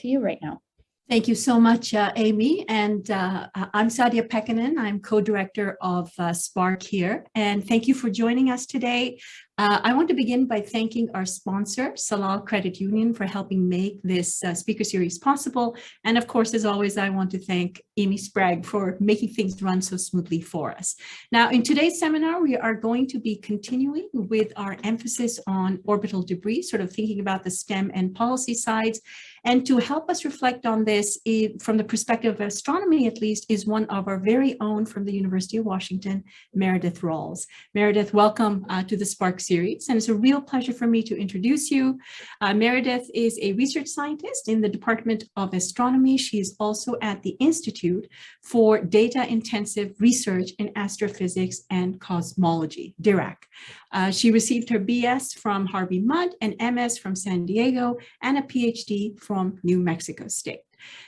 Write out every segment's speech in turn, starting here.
to you right now. Thank you so much, Amy. And I'm Sadia Pekkanen. I'm co-director of Spark here. And thank you for joining us today. I want to begin by thanking our sponsor, Salal Credit Union, for helping make this speaker series possible. And of course, as always, I want to thank Amy Sprague for making things run so smoothly for us. Now, in today's seminar, we are going to be continuing with our emphasis on orbital debris, sort of thinking about the STEM and policy sides. And to help us reflect on this from the perspective of astronomy, at least, is one of our very own from the University of Washington, Meredith Rawls. Meredith, welcome to the Spark series. And it's a real pleasure for me to introduce you. Meredith is a research scientist in the Department of Astronomy. She is also at the Institute for Data-Intensive Research in Astrophysics and Cosmology, DIRAC. She received her BS from Harvey Mudd, an MS from San Diego, and a PhD from New Mexico State.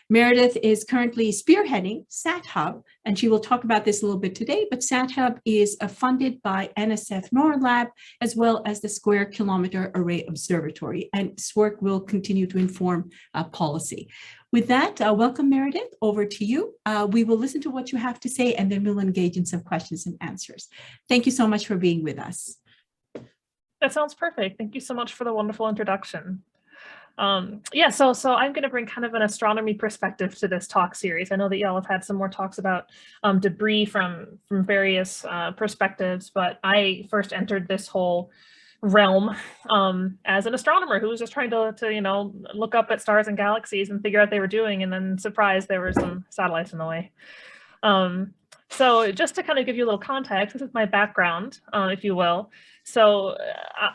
Meredith is currently spearheading SatHub, and she will talk about this a little bit today, but SatHub is funded by NSF NORAD as well as the Square Kilometer Array Observatory, and this work will continue to inform policy. With that, welcome Meredith, over to you. We will listen to what you have to say and then we'll engage in some questions and answers. Thank you so much for being with us. That sounds perfect. Thank you so much for the wonderful introduction. Yeah, so I'm going to bring kind of an astronomy perspective to this talk series. I know that y'all have had some more talks about debris from various perspectives, but I first entered this whole realm as an astronomer who was just trying to look up at stars and galaxies and figure out what they were doing, and then surprised there were some satellites in the way. So just to kind of give you a little context, this is my background, if you will. So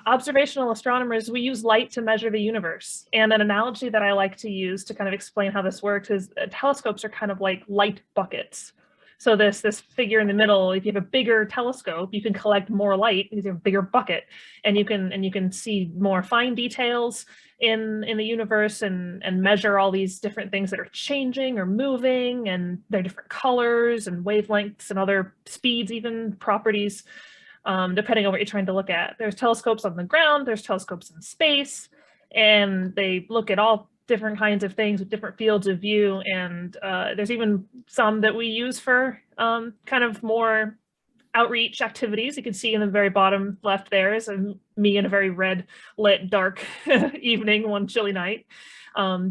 observational astronomers, we use light to measure the universe. And an analogy that I like to use to kind of explain how this works is telescopes are kind of like light buckets. So this figure in the middle, if you have a bigger telescope, you can collect more light because you have a bigger bucket, and you can see more fine details in the universe and measure all these different things that are changing or moving, and their different colors and wavelengths and other speeds, even properties, depending on what you're trying to look at. There's telescopes on the ground, there's telescopes in space, and they look at all different kinds of things with different fields of view. And there's even some that we use for kind of more outreach activities. You can see in the very bottom left there is me in a very red lit dark evening one chilly night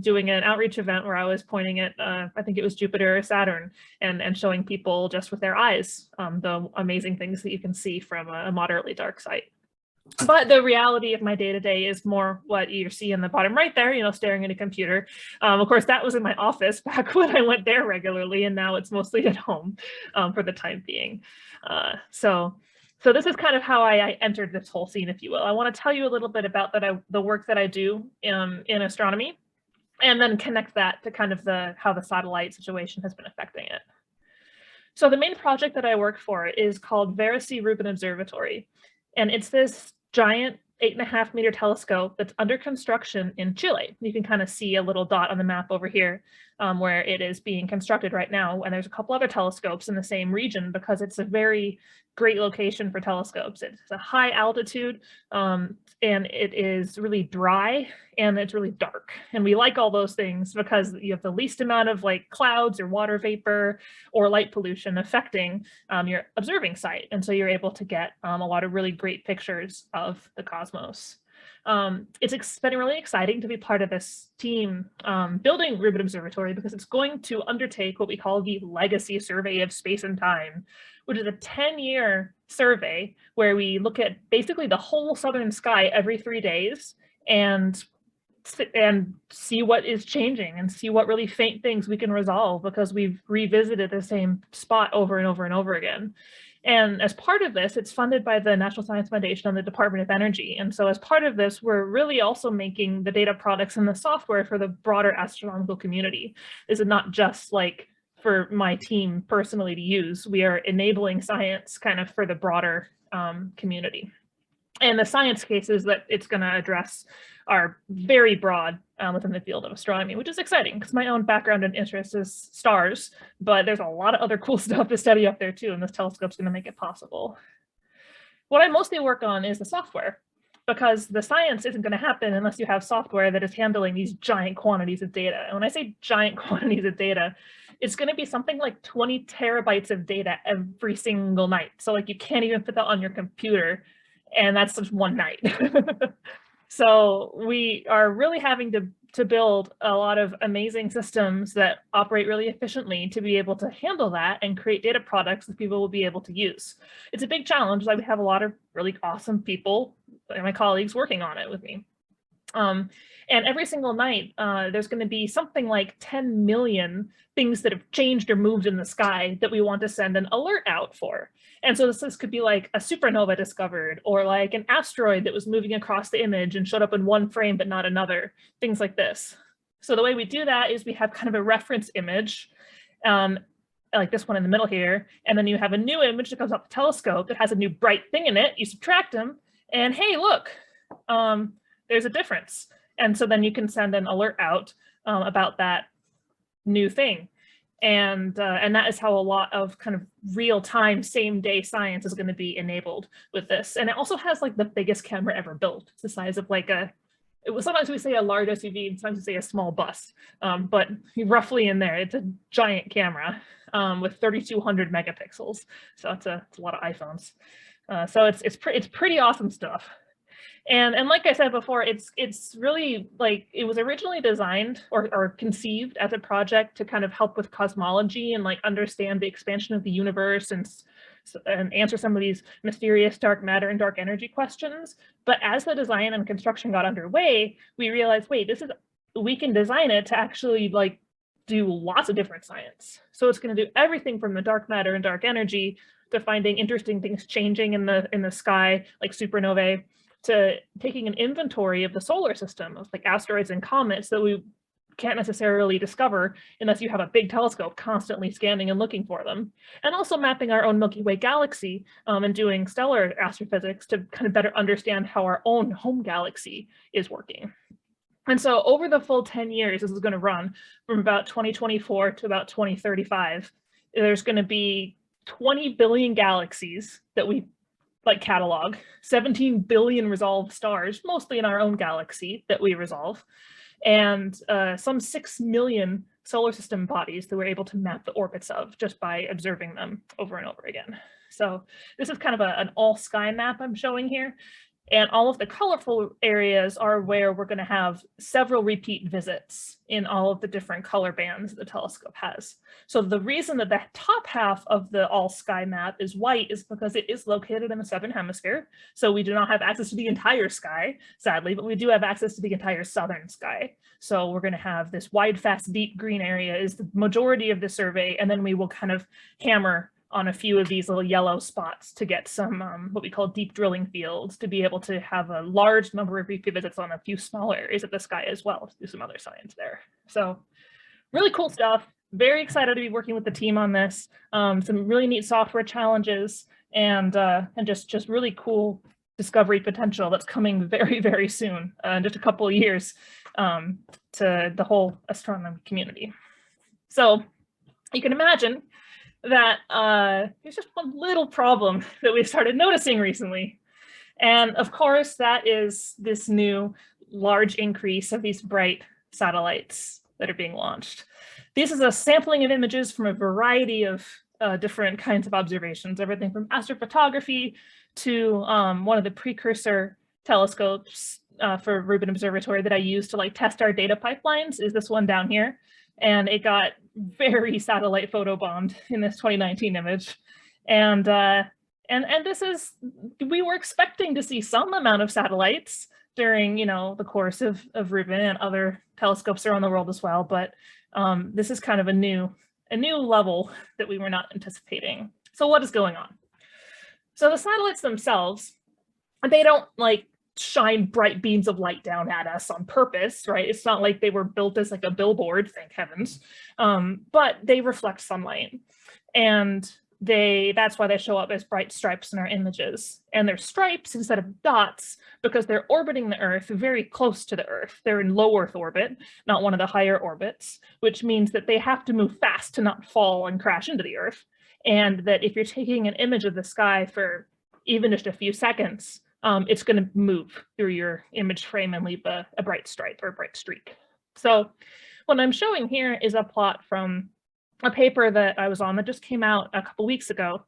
doing an outreach event where I was pointing at I think it was Jupiter or Saturn and showing people just with their eyes the amazing things that you can see from a moderately dark site. But the reality of my day-to-day is more what you see in the bottom right there, staring at a computer. Of course, that was in my office back when I went there regularly, and now it's mostly at home for the time being. So this is kind of how I entered this whole scene, if you will. I want to tell you a little bit about the work that I do in astronomy, and then connect that to kind of how the satellite situation has been affecting it. So the main project that I work for is called Rubin Observatory, and it's this giant 8.5 meter telescope that's under construction in Chile. You can kind of see a little dot on the map over here where it is being constructed right now. And there's a couple other telescopes in the same region because it's a very great location for telescopes. It's a high altitude and it is really dry and it's really dark. And we like all those things because you have the least amount of like clouds or water vapor or light pollution affecting your observing site. And so you're able to get a lot of really great pictures of the cosmos. It's been really exciting to be part of this team building Rubin Observatory because it's going to undertake what we call the Legacy Survey of Space and Time, which is a 10-year survey where we look at basically the whole southern sky every 3 days and see what is changing and see what really faint things we can resolve because we've revisited the same spot over and over and over again. And as part of this, it's funded by the National Science Foundation and the Department of Energy. And so as part of this, we're really also making the data products and the software for the broader astronomical community. This is not just like for my team personally to use. We are enabling science kind of for the broader community. And the science cases that it's going to address are very broad within the field of astronomy, which is exciting because my own background and interest is stars, but there's a lot of other cool stuff to study up there too, and this telescope's going to make it possible. What I mostly work on is the software. because the science isn't going to happen unless you have software that is handling these giant quantities of data. And when I say giant quantities of data, it's going to be something like 20 terabytes of data every single night. So like you can't even put that on your computer, and that's just one night. So we are really having to build a lot of amazing systems that operate really efficiently to be able to handle that and create data products that people will be able to use. It's a big challenge. Like we have a lot of really awesome people and my colleagues working on it with me. And every single night, there's going to be something like 10 million things that have changed or moved in the sky that we want to send an alert out for. And so this could be like a supernova discovered, or like an asteroid that was moving across the image and showed up in one frame but not another, things like this. So the way we do that is we have kind of a reference image, like this one in the middle here, and then you have a new image that comes off the telescope that has a new bright thing in it. You subtract them, and hey, look, there's a difference. And so then you can send an alert out about that new thing. And that is how a lot of kind of real-time, same-day science is going to be enabled with this. And it also has like the biggest camera ever built. It's the size of like sometimes we say a large SUV, and sometimes we say a small bus, but roughly in there, it's a giant camera with 3,200 megapixels. So it's a lot of iPhones. So it's pretty awesome stuff. And like I said before, it's really like it was originally designed or conceived as a project to kind of help with cosmology and like understand the expansion of the universe and answer some of these mysterious dark matter and dark energy questions. But as the design and construction got underway, we realized, wait, we can design it to actually like do lots of different science. So it's going to do everything from the dark matter and dark energy to finding interesting things changing in the sky, like supernovae, to taking an inventory of the solar system of like asteroids and comets that we can't necessarily discover unless you have a big telescope constantly scanning and looking for them. And also mapping our own Milky Way galaxy and doing stellar astrophysics to kind of better understand how our own home galaxy is working. And so over the full 10 years, this is going to run from about 2024 to about 2035. There's going to be 20 billion galaxies that we like catalog, 17 billion resolved stars, mostly in our own galaxy that we resolve, and some 6 million solar system bodies that we're able to map the orbits of just by observing them over and over again. So this is kind of an all sky map I'm showing here. And all of the colorful areas are where we're going to have several repeat visits in all of the different color bands the telescope has. So the reason that the top half of the all sky map is white is because it is located in the southern hemisphere. So we do not have access to the entire sky, sadly, but we do have access to the entire southern sky. So we're going to have this wide, fast, deep green area is the majority of the survey. And then we will kind of hammer on a few of these little yellow spots to get some what we call deep drilling fields to be able to have a large number of repeat visits on a few smaller areas of the sky as well to do some other science there. So really cool stuff. Very excited to be working with the team on this. Some really neat software challenges and just really cool discovery potential that's coming very, very soon, in just a couple of years to the whole astronomy community. So you can imagine that there's just one little problem that we've started noticing recently. And of course, that is this new large increase of these bright satellites that are being launched. This is a sampling of images from a variety of different kinds of observations, everything from astrophotography to one of the precursor telescopes for Rubin Observatory that I use to like test our data pipelines is this one down here. And it got very satellite photobombed in this 2019 image. And this is, we were expecting to see some amount of satellites during, the course of Rubin and other telescopes around the world as well. But this is kind of a new level that we were not anticipating. So what is going on? So the satellites themselves, they don't like shine bright beams of light down at us on purpose, right? It's not like they were built as like a billboard, thank heavens, but they reflect sunlight. And that's why they show up as bright stripes in our images. And they're stripes instead of dots because they're orbiting the Earth very close to the Earth. They're in low Earth orbit, not one of the higher orbits, which means that they have to move fast to not fall and crash into the Earth. And that if you're taking an image of the sky for even just a few seconds, it's going to move through your image frame and leave a bright stripe or a bright streak. So what I'm showing here is a plot from a paper that I was on that just came out a couple weeks ago.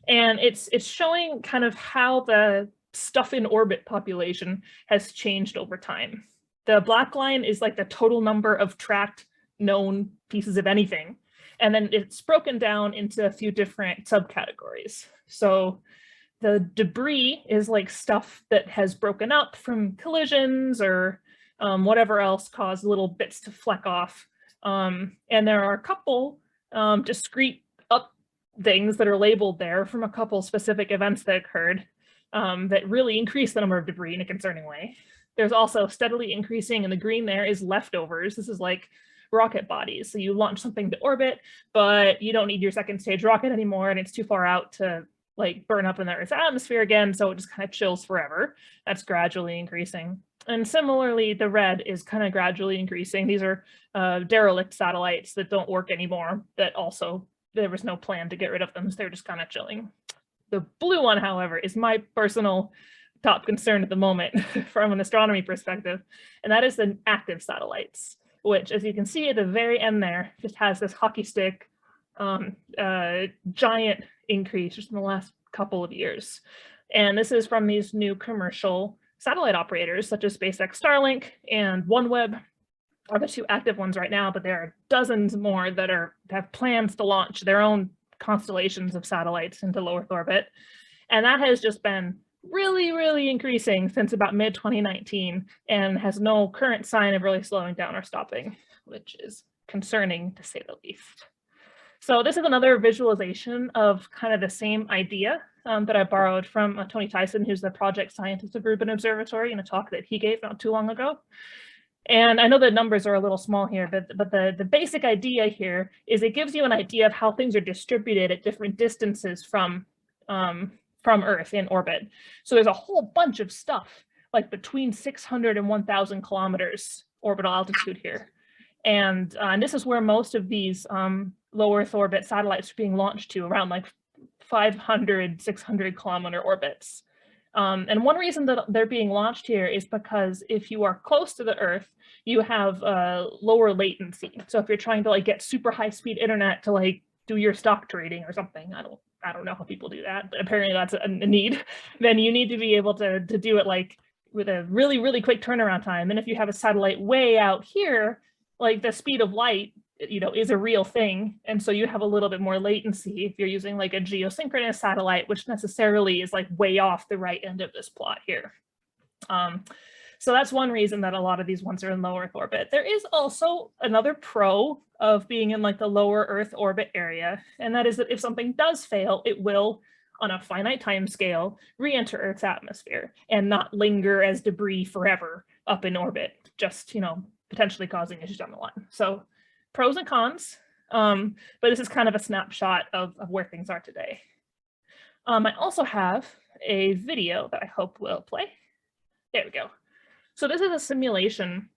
And it's showing kind of how the stuff in orbit population has changed over time. The black line is like the total number of tracked known pieces of anything. And then it's broken down into a few different subcategories. So the debris is like stuff that has broken up from collisions or whatever else caused little bits to fleck off. And there are a couple discrete up things that are labeled there from a couple specific events that occurred that really increase the number of debris in a concerning way. There's also steadily increasing, and the green there is leftovers. This is like rocket bodies. So you launch something to orbit, but you don't need your second stage rocket anymore, and it's too far out to like burn up in the Earth's atmosphere again, so it just kind of chills forever. That's gradually increasing. And similarly, the red is kind of gradually increasing. These are derelict satellites that don't work anymore, that also there was no plan to get rid of them, so they're just kind of chilling. The blue one, however, is my personal top concern at the moment from an astronomy perspective, and that is the active satellites, which, as you can see at the very end there, just has this hockey stick giant increase just in the last couple of years. And this is from these new commercial satellite operators such as SpaceX Starlink and OneWeb are the two active ones right now, but there are dozens more that have plans to launch their own constellations of satellites into low Earth orbit. And that has just been really, really increasing since about mid-2019 and has no current sign of really slowing down or stopping, which is concerning to say the least. So this is another visualization of kind of the same idea that I borrowed from Tony Tyson, who's the project scientist of Rubin Observatory, in a talk that he gave not too long ago. And I know the numbers are a little small here, but the basic idea here is it gives you an idea of how things are distributed at different distances from Earth in orbit. So there's a whole bunch of stuff like between 600 and 1,000 kilometers orbital altitude here. And this is where most of these low Earth orbit satellites are being launched to, around like 500, 600 kilometer orbits. And one reason that they're being launched here is because if you are close to the Earth, you have lower latency. So if you're trying to like get super high speed internet to like do your stock trading or something, I don't know how people do that, but apparently that's a need, then you need to be able to do it like with a really, really quick turnaround time. And if you have a satellite way out here, like the speed of light, is a real thing. And so you have a little bit more latency if you're using like a geosynchronous satellite, which necessarily is like way off the right end of this plot here. So that's one reason that a lot of these ones are in low Earth orbit. There is also another pro of being in like the lower Earth orbit area. And that is that if something does fail, it will, on a finite time scale, re-enter Earth's atmosphere and not linger as debris forever up in orbit, just, potentially causing issues down the line. So pros and cons, but this is kind of a snapshot of where things are today. I also have a video that I hope will play. There we go. So this is a simulation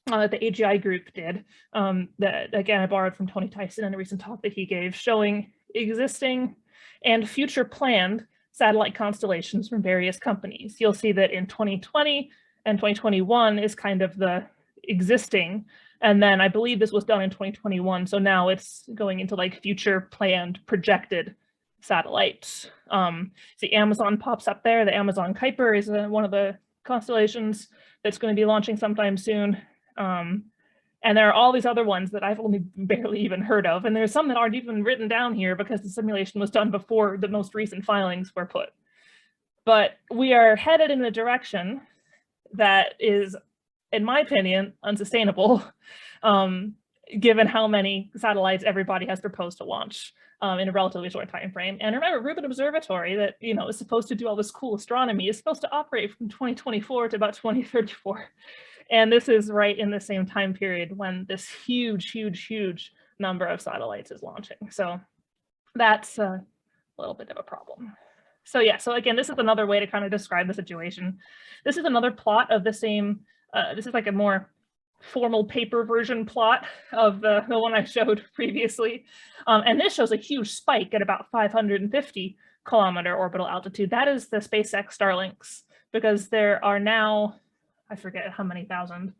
that the AGI group did that, again, I borrowed from Tony Tyson in a recent talk that he gave, showing existing and future planned satellite constellations from various companies. You'll see that in 2020 and 2021 is kind of the existing, and then I believe this was done in 2021, so now it's going into like future planned projected satellites. The Amazon pops up there. The Amazon Kuiper is one of the constellations that's going to be launching sometime soon. And there are all these other ones that I've only barely even heard of, and there's some that aren't even written down here because the simulation was done before the most recent filings were put. But we are headed in a direction that is, in my opinion, unsustainable, given how many satellites everybody has proposed to launch in a relatively short time frame. And remember, Rubin Observatory, that is supposed to do all this cool astronomy, is supposed to operate from 2024 to about 2034. And this is right in the same time period when this huge, huge, huge number of satellites is launching. So that's a little bit of a problem. So yeah, so again, this is another way to kind of describe the situation. This is another plot of the same, this is like a more formal paper version plot of the one I showed previously. And this shows a huge spike at about 550 kilometer orbital altitude. That is the SpaceX Starlink's because there are now, I forget how many thousand,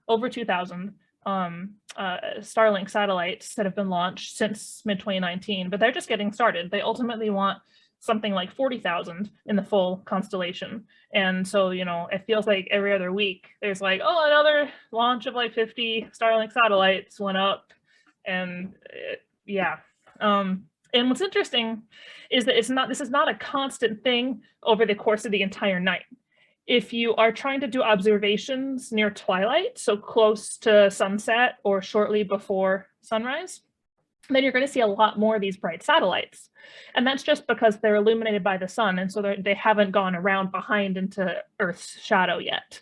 over 2,000 Starlink satellites that have been launched since mid-2019, but they're just getting started. They ultimately want something like 40,000 in the full constellation. And so, you know, it feels like every other week there's like, oh, another launch of like 50 Starlink satellites went up. And yeah. And what's interesting is that this is not a constant thing over the course of the entire night. If you are trying to do observations near twilight, so close to sunset or shortly before sunrise, then you're going to see a lot more of these bright satellites. And that's just because they're illuminated by the sun, and so they haven't gone around behind into Earth's shadow yet.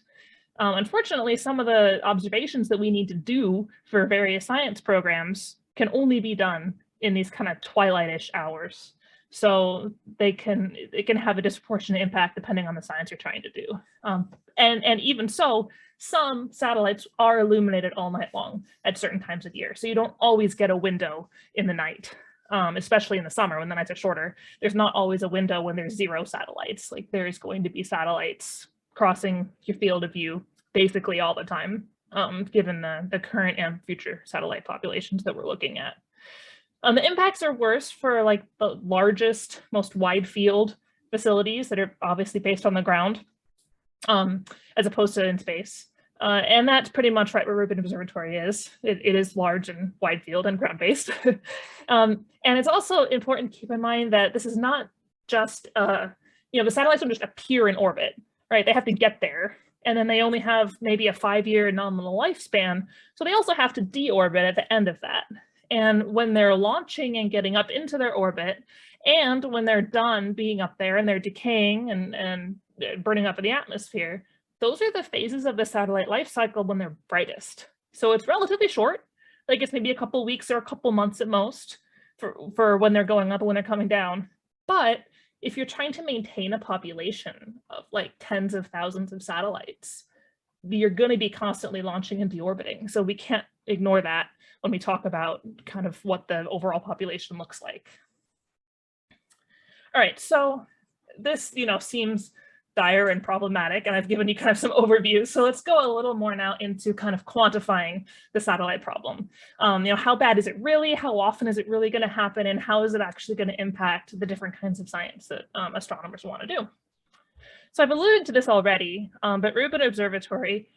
Unfortunately, some of the observations that we need to do for various science programs can only be done in these kind of twilight-ish hours. So it can have a disproportionate impact depending on the science you're trying to do. And even so, some satellites are illuminated all night long at certain times of year. So you don't always get a window in the night, especially in the summer when the nights are shorter. There's not always a window when there's 0 satellites. Like there's going to be satellites crossing your field of view basically all the time, given the current and future satellite populations that we're looking at. The impacts are worse for like the largest, most wide field facilities that are obviously based on the ground, as opposed to in space. And that's pretty much right where Rubin Observatory is. It is large and wide field and ground-based. And it's also important to keep in mind that this is not just, you know, the satellites don't just appear in orbit, right? They have to get there. And then they only have maybe a 5-year nominal lifespan. So they also have to deorbit at the end of that. And when they're launching and getting up into their orbit, and when they're done being up there and they're decaying and burning up in the atmosphere, those are the phases of the satellite life cycle when they're brightest. So it's relatively short, like it's maybe a couple weeks or a couple months at most for when they're going up and when they're coming down. But if you're trying to maintain a population of like tens of thousands of satellites, you're going to be constantly launching and deorbiting. So we can't ignore that when we talk about kind of what the overall population looks like. All right, so this, you know, seems dire and problematic, and I've given you kind of some overviews. So let's go a little more now into kind of quantifying the satellite problem. You know, how bad is it really? How often is it really going to happen? And how is it actually going to impact the different kinds of science that astronomers want to do? So I've alluded to this already, but Rubin Observatory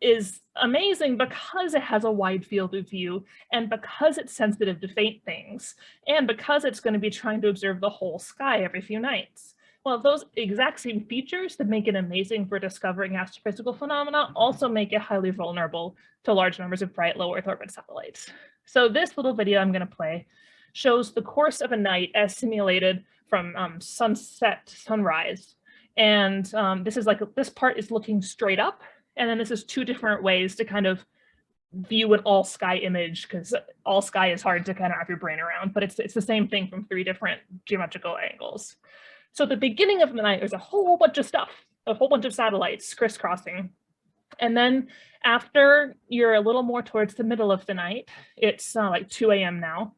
is amazing because it has a wide field of view and because it's sensitive to faint things and because it's going to be trying to observe the whole sky every few nights. Well, those exact same features that make it amazing for discovering astrophysical phenomena also make it highly vulnerable to large numbers of bright low Earth orbit satellites. So this little video I'm going to play shows the course of a night as simulated from sunset to sunrise. And this part is looking straight up. And then this is 2 different ways to kind of view an all sky image, because all sky is hard to kind of wrap your brain around, but it's the same thing from 3 different geometrical angles. So at the beginning of the night, there's a whole bunch of stuff, a whole bunch of satellites crisscrossing. And then after you're a little more towards the middle of the night, it's like 2 a.m. now,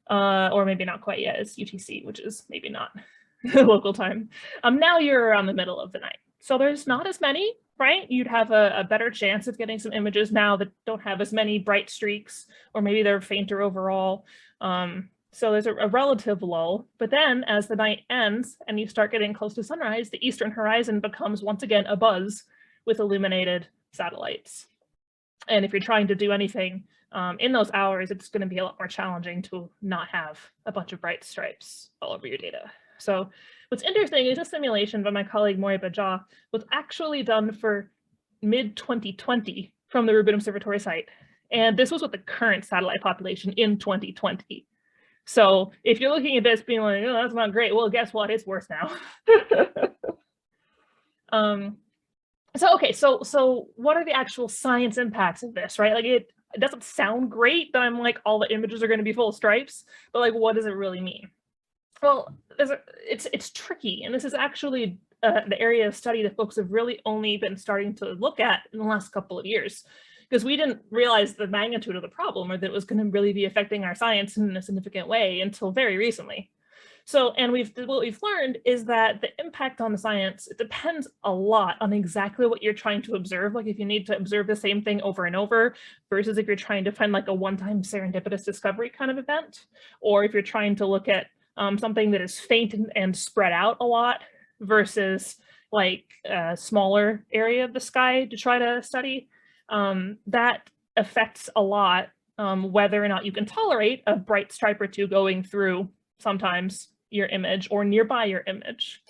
or maybe not quite yet, it's UTC, which is maybe not local time. Now you're around the middle of the night. So there's not as many, right? You'd have a better chance of getting some images now that don't have as many bright streaks, or maybe they're fainter overall. So there's a relative lull, but then as the night ends and you start getting close to sunrise, the eastern horizon becomes once again abuzz with illuminated satellites. And if you're trying to do anything in those hours, it's going to be a lot more challenging to not have a bunch of bright stripes all over your data. So what's interesting is this simulation by my colleague Mori Bajaj was actually done for mid-2020 from the Rubin Observatory site. And this was with the current satellite population in 2020. So if you're looking at this being like, oh, that's not great, well, guess what? It's worse now. So what are the actual science impacts of this, right? Like it doesn't sound great that I'm like, all the images are going to be full of stripes, but like, what does it really mean? Well, it's tricky, and this is actually the area of study that folks have really only been starting to look at in the last couple of years, because we didn't realize the magnitude of the problem or that it was going to really be affecting our science in a significant way until very recently. So, and what we've learned is that the impact on the science, it depends a lot on exactly what you're trying to observe. Like if you need to observe the same thing over and over versus if you're trying to find like a one-time serendipitous discovery kind of event, or if you're trying to look at something that is faint and spread out a lot versus like a smaller area of the sky to try to study, that affects a lot whether or not you can tolerate a bright stripe or two going through sometimes your image or nearby your image.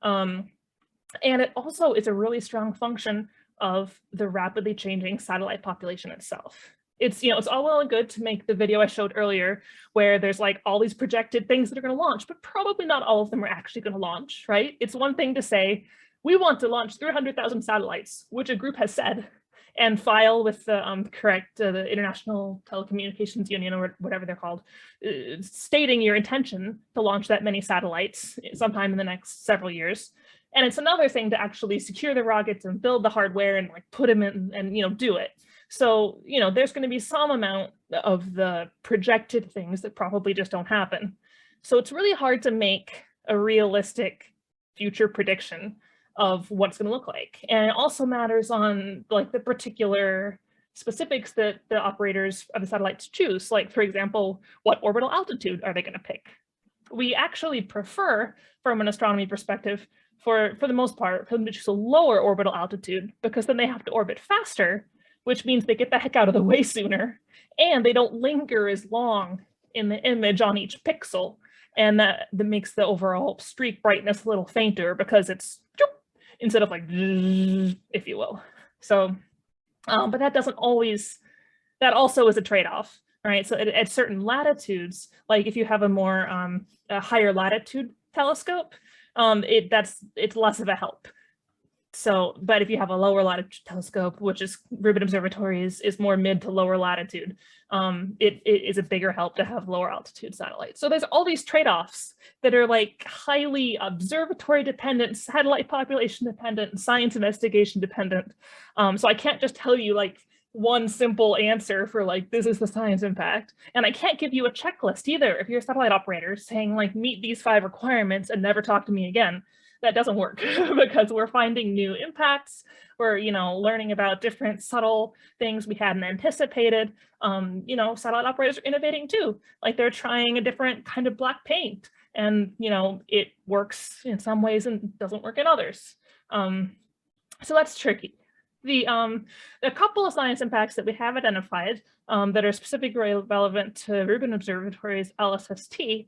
And it also is a really strong function of the rapidly changing satellite population itself. It's, it's all well and good to make the video I showed earlier where there's like all these projected things that are going to launch, but probably not all of them are actually going to launch, right? It's one thing to say, we want to launch 300,000 satellites, which a group has said, and file with the correct, the International Telecommunications Union or whatever they're called, stating your intention to launch that many satellites sometime in the next several years. And it's another thing to actually secure the rockets and build the hardware and like put them in and do it. So, there's going to be some amount of the projected things that probably just don't happen. So it's really hard to make a realistic future prediction of what it's going to look like. And it also matters on like the particular specifics that the operators of the satellites choose. Like, for example, what orbital altitude are they going to pick? We actually prefer, from an astronomy perspective, for the most part, for them to choose a lower orbital altitude, because then they have to orbit faster, which means they get the heck out of the way sooner, and they don't linger as long in the image on each pixel. And that makes the overall streak brightness a little fainter because it's instead of like, if you will. So, but that doesn't always, that also is a trade-off, right? So at certain latitudes, like if you have a more a higher latitude telescope, it's less of a help. So, but if you have a lower latitude telescope, which is Rubin Observatory is more mid to lower latitude, it is a bigger help to have lower altitude satellites. So there's all these trade-offs that are like highly observatory dependent, satellite population dependent, science investigation dependent. So I can't just tell you like one simple answer for like, this is the science impact. And I can't give you a checklist either. If you're a satellite operator saying like, meet these 5 requirements and never talk to me again, that doesn't work because we're finding new impacts. We're, learning about different subtle things we hadn't anticipated. Satellite operators are innovating too. Like they're trying a different kind of black paint and, it works in some ways and doesn't work in others. So that's tricky. A couple of science impacts that we have identified that are specifically relevant to Rubin Observatory's LSST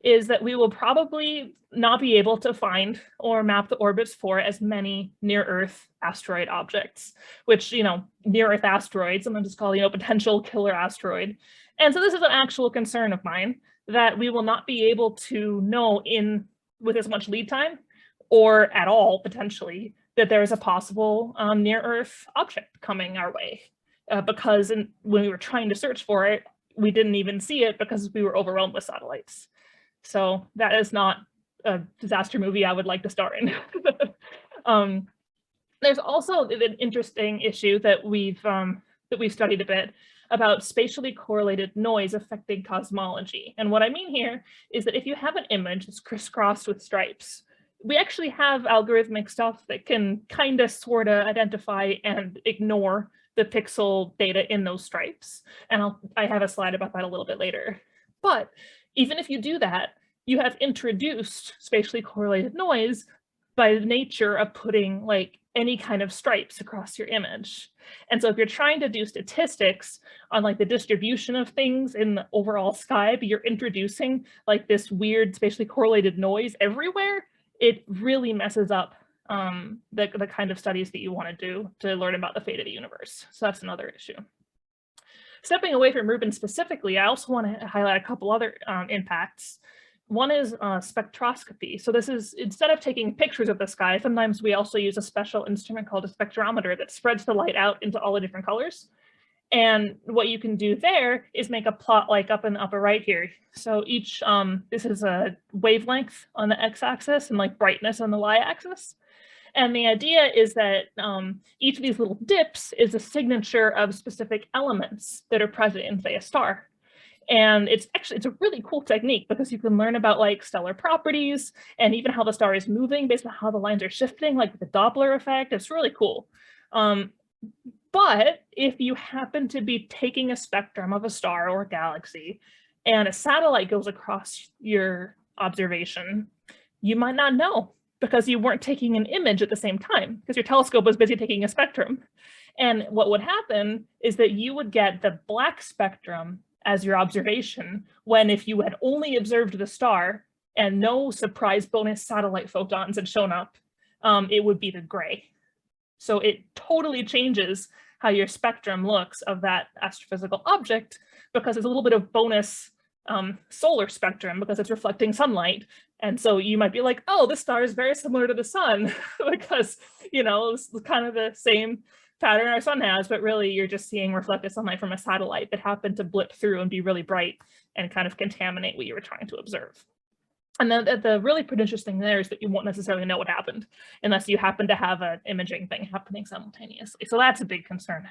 is that we will probably not be able to find or map the orbits for as many near-Earth asteroid objects, which, near-Earth asteroids, sometimes it's called, potential killer asteroid. And so this is an actual concern of mine, that we will not be able to know with as much lead time or at all, potentially, that there is a possible near-Earth object coming our way. Because when we were trying to search for it, we didn't even see it because we were overwhelmed with satellites. So that is not a disaster movie I would like to star in. There's also an interesting issue that we've studied a bit about spatially correlated noise affecting cosmology. And what I mean here is that if you have an image that's crisscrossed with stripes, we actually have algorithmic stuff that can kind of sort of identify and ignore the pixel data in those stripes. And I have a slide about that a little bit later. But even if you do that, you have introduced spatially correlated noise by the nature of putting like any kind of stripes across your image. And so if you're trying to do statistics on like the distribution of things in the overall sky, but you're introducing like this weird spatially correlated noise everywhere, it really messes up the kind of studies that you want to do to learn about the fate of the universe. So that's another issue. Stepping away from Rubin specifically, I also want to highlight a couple other impacts. One is spectroscopy. So this is, instead of taking pictures of the sky, sometimes we also use a special instrument called a spectrometer that spreads the light out into all the different colors. And what you can do there is make a plot like up in the upper right here. So each, this is a wavelength on the x-axis and like brightness on the y-axis. And the idea is that each of these little dips is a signature of specific elements that are present in, say, a star. And it's a really cool technique because you can learn about like stellar properties and even how the star is moving based on how the lines are shifting, like the Doppler effect. It's really cool. But if you happen to be taking a spectrum of a star or a galaxy and a satellite goes across your observation, you might not know because you weren't taking an image at the same time because your telescope was busy taking a spectrum. And what would happen is that you would get the black spectrum as your observation when if you had only observed the star and no surprise bonus satellite photons had shown up, it would be the gray. So it totally changes how your spectrum looks of that astrophysical object because there's a little bit of bonus solar spectrum because it's reflecting sunlight. And so you might be like, oh, this star is very similar to the sun because, you know, it's kind of the same pattern our sun has, but really you're just seeing reflected sunlight from a satellite that happened to blip through and be really bright and kind of contaminate what you were trying to observe. And then the really pretty interesting there is that you won't necessarily know what happened unless you happen to have an imaging thing happening simultaneously. So that's a big concern.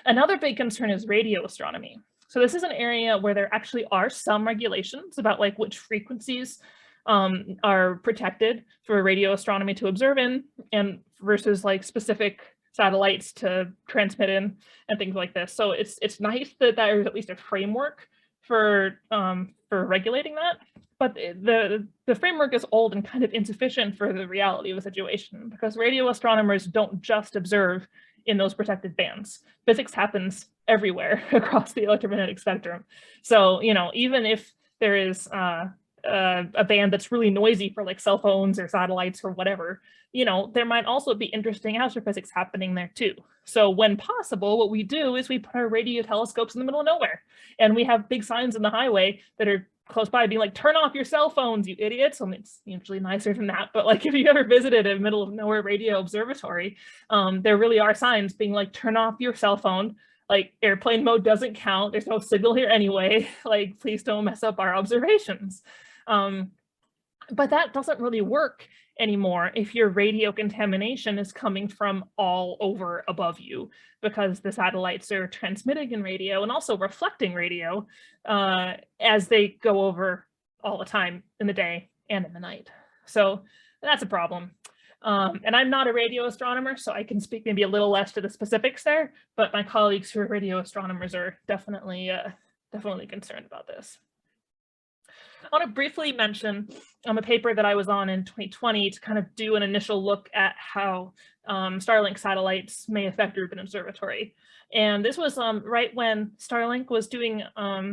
Another big concern is radio astronomy. So this is an area where there actually are some regulations about like which frequencies are protected for radio astronomy to observe in and versus like specific satellites to transmit in and things like this. So it's nice that there's at least a framework for regulating that. But the framework is old and kind of insufficient for the reality of the situation because radio astronomers don't just observe in those protected bands. Physics happens everywhere across the electromagnetic spectrum. So, you know, even if there is a band that's really noisy for like cell phones or satellites or whatever, you know, there might also be interesting astrophysics happening there too. So when possible, what we do is we put our radio telescopes in the middle of nowhere and we have big signs in the highway that are close by being like, turn off your cell phones, you idiots. I mean, it's usually nicer than that, but like if you ever visited a middle of nowhere radio observatory, there really are signs being like, turn off your cell phone, like airplane mode doesn't count, there's no signal here anyway, like please don't mess up our observations. But that doesn't really work anymore if your radio contamination is coming from all over above you because the satellites are transmitting in radio and also reflecting radio as they go over all the time in the day and in the night. So that's a problem. And I'm not a radio astronomer, so I can speak maybe a little less to the specifics there, but my colleagues who are radio astronomers are definitely concerned about this. I want to briefly mention a paper that I was on in 2020 to kind of do an initial look at how Starlink satellites may affect Rubin Observatory. And this was right when Starlink was doing,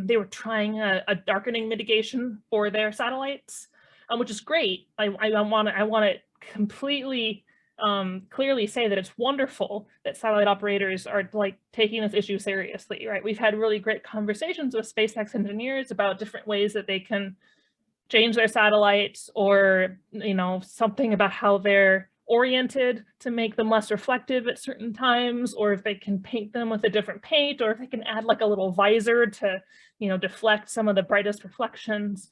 they were trying a darkening mitigation for their satellites, which is great. I want to completely clearly say that it's wonderful that satellite operators are like taking this issue seriously, right? We've had really great conversations with SpaceX engineers about different ways that they can change their satellites or, you know, something about how they're oriented to make them less reflective at certain times, or if they can paint them with a different paint, or if they can add like a little visor to, you know, deflect some of the brightest reflections.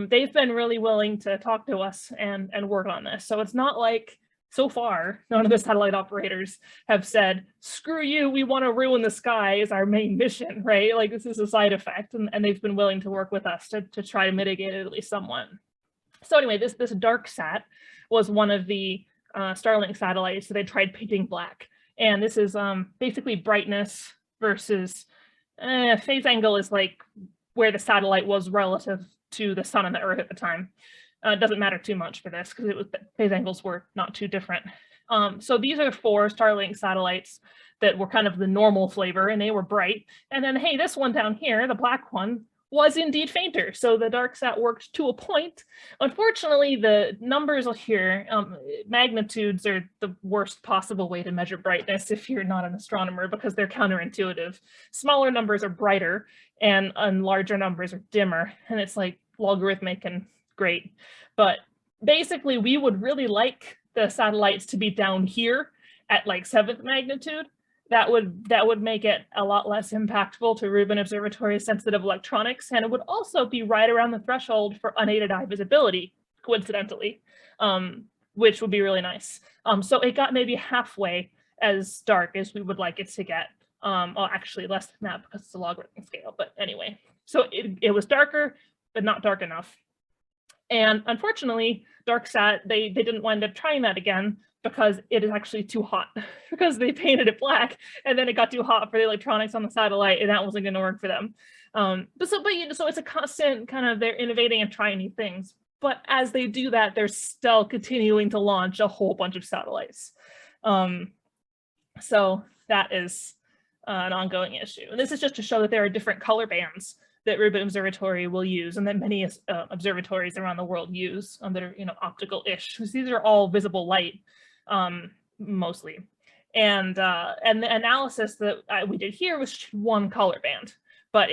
They've been really willing to talk to us and work on this. So it's not like, so far, none of the satellite operators have said, screw you, we want to ruin the sky is our main mission, right? Like this is a side effect, and they've been willing to work with us to try to mitigate it at least somewhat. So anyway, this DarkSat was one of the Starlink satellites that they tried painting black. And this is basically brightness versus phase angle is like where the satellite was relative to the sun and the Earth at the time. It doesn't matter too much for this because phase angles were not too different. So these are 4 Starlink satellites that were kind of the normal flavor and they were bright. And then, hey, this one down here, the black one, was indeed fainter. So the DarkSat worked to a point. Unfortunately, the numbers here, magnitudes are the worst possible way to measure brightness if you're not an astronomer because they're counterintuitive. Smaller numbers are brighter and larger numbers are dimmer. And it's like logarithmic and great. But basically, we would really like the satellites to be down here at like 7th magnitude. That would make it a lot less impactful to Rubin Observatory sensitive electronics, and it would also be right around the threshold for unaided eye visibility, coincidentally, which would be really nice. So it got maybe halfway as dark as we would like it to get Well, actually less than that because it's a logarithmic scale, but anyway. So it was darker, but not dark enough. And unfortunately, DarkSat, they didn't wind up trying that again because it is actually too hot, because they painted it black and then it got too hot for the electronics on the satellite and that wasn't going to work for them. So it's a constant kind of, they're innovating and trying new things. But as they do that, they're still continuing to launch a whole bunch of satellites. So that is an ongoing issue. And this is just to show that there are different color bands that Rubin Observatory will use, and that many observatories around the world use that are, optical-ish. These are all visible light, mostly. And the analysis that we did here was one color band, but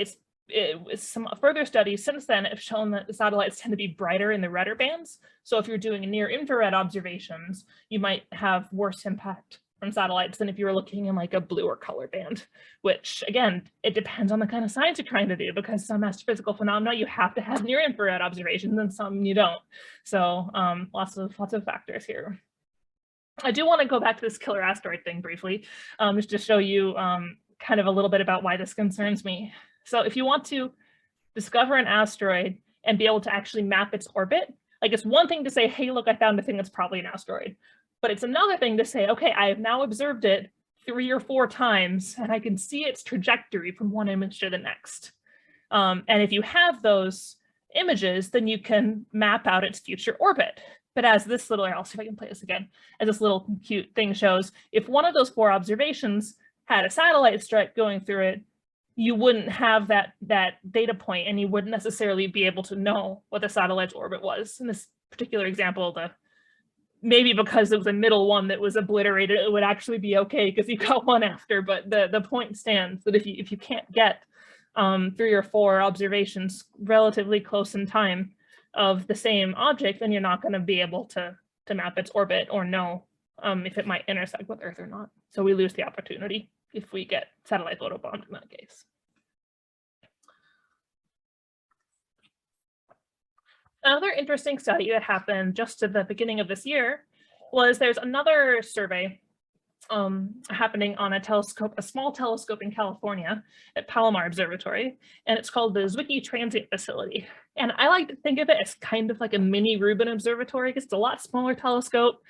some further studies since then have shown that the satellites tend to be brighter in the redder bands. So if you're doing near infrared observations, you might have worse impact from satellites than if you were looking in like a bluer color band, which again, it depends on the kind of science you're trying to do, because some astrophysical phenomena you have to have near infrared observations and some you don't. So lots of factors here. I do want to go back to this killer asteroid thing briefly, just to show you kind of a little bit about why this concerns me. So if you want to discover an asteroid and be able to actually map its orbit, like it's one thing to say, hey, look, I found a thing that's probably an asteroid. But it's another thing to say, okay, I have now observed it 3 or 4 times and I can see its trajectory from one image to the next. And if you have those images, then you can map out its future orbit. But as this little, I'll see if I can play this again, as this little cute thing shows, if one of those 4 observations had a satellite stripe going through it, you wouldn't have that data point and you wouldn't necessarily be able to know what the satellite's orbit was. In this particular example, maybe because it was a middle one that was obliterated, it would actually be okay because you got one after, but the point stands that if you can't get 3 or 4 observations relatively close in time of the same object, then you're not going to be able to map its orbit or know if it might intersect with Earth or not. So we lose the opportunity if we get satellite photobombed in that case. Another interesting study that happened just at the beginning of this year was there's another survey happening on a small telescope in California at Palomar Observatory, and it's called the Zwicky Transient Facility. And I like to think of it as kind of like a mini Rubin Observatory because it's a lot smaller telescope.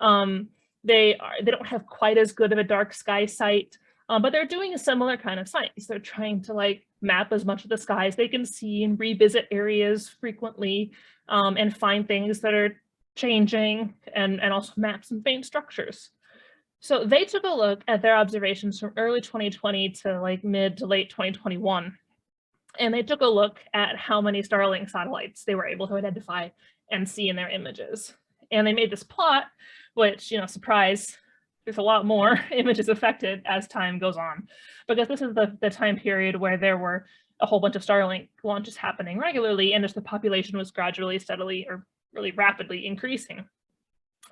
They don't have quite as good of a dark sky sight, but they're doing a similar kind of science. They're trying to like map as much of the sky as they can see and revisit areas frequently and find things that are changing and also map some faint structures. So they took a look at their observations from early 2020 to like mid to late 2021. And they took a look at how many Starlink satellites they were able to identify and see in their images. And they made this plot, which, surprise, there's a lot more images affected as time goes on, because this is the time period where there were a whole bunch of Starlink launches happening regularly, and just the population was gradually, steadily, or really rapidly increasing.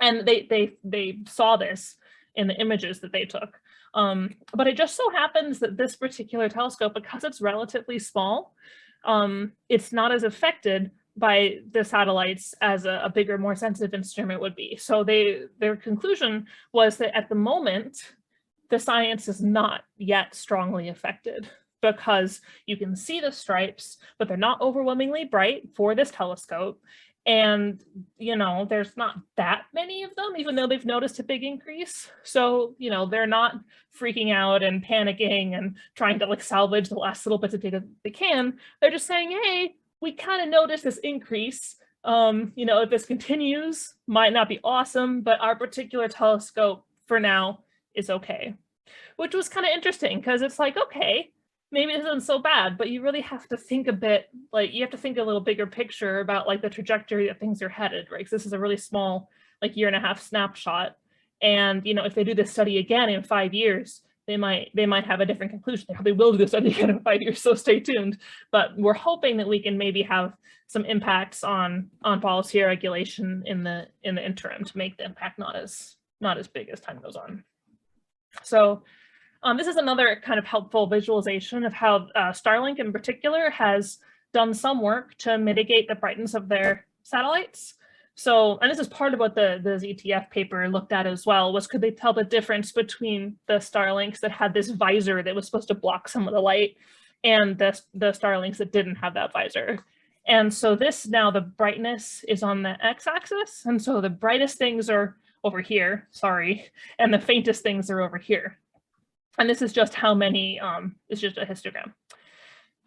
And they saw this in the images that they took. But it just so happens that this particular telescope, because it's relatively small, it's not as affected by the satellites as a bigger, more sensitive instrument would be. So their conclusion was that at the moment, the science is not yet strongly affected because you can see the stripes, but they're not overwhelmingly bright for this telescope. And, there's not that many of them, even though they've noticed a big increase. So, they're not freaking out and panicking and trying to like salvage the last little bits of data they can. They're just saying, hey, we kind of noticed this increase. If this continues, might not be awesome, but our particular telescope for now is okay. Which was kind of interesting because it's like, okay, maybe this isn't so bad, but you really have to think a bit, like you have to think a little bigger picture about like the trajectory that things are headed, right? Because this is a really small, like 1.5-year snapshot. And, if they do this study again in 5 years, they might have a different conclusion. They probably will do this study again in 5 years, so stay tuned. But we're hoping that we can maybe have some impacts on policy or regulation in the interim to make the impact not as big as time goes on. So this is another kind of helpful visualization of how Starlink in particular has done some work to mitigate the brightness of their satellites. So, and this is part of what the ZTF paper looked at as well, was could they tell the difference between the Starlinks that had this visor that was supposed to block some of the light and the Starlinks that didn't have that visor. And so this, now the brightness is on the x-axis. And so the brightest things are over here, sorry, and the faintest things are over here. And this is just how many, it's just a histogram.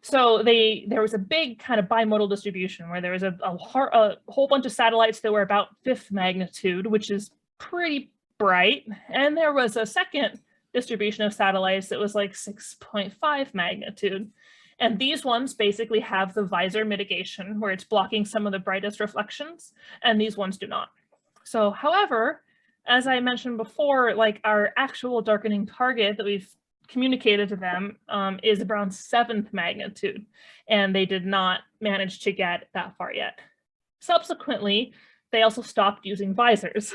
So there was a big kind of bimodal distribution where there was a whole bunch of satellites that were about 5th magnitude, which is pretty bright. And there was a second distribution of satellites that was like 6.5 magnitude. And these ones basically have the visor mitigation where it's blocking some of the brightest reflections, and these ones do not. So, however, as I mentioned before, like our actual darkening target that we've communicated to them is around 7th magnitude, and they did not manage to get that far yet. Subsequently, they also stopped using visors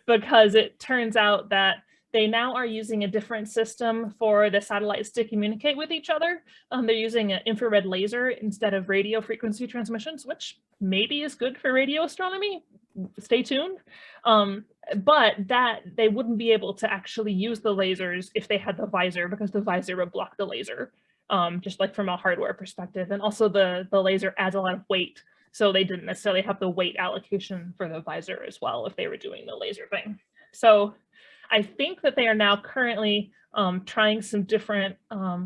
because it turns out that they now are using a different system for the satellites to communicate with each other. They're using an infrared laser instead of radio frequency transmissions, which maybe is good for radio astronomy. Stay tuned. But that they wouldn't be able to actually use the lasers if they had the visor, because the visor would block the laser, just like from a hardware perspective. And also the laser adds a lot of weight, so they didn't necessarily have the weight allocation for the visor as well if they were doing the laser thing. So I think that they are now currently trying some different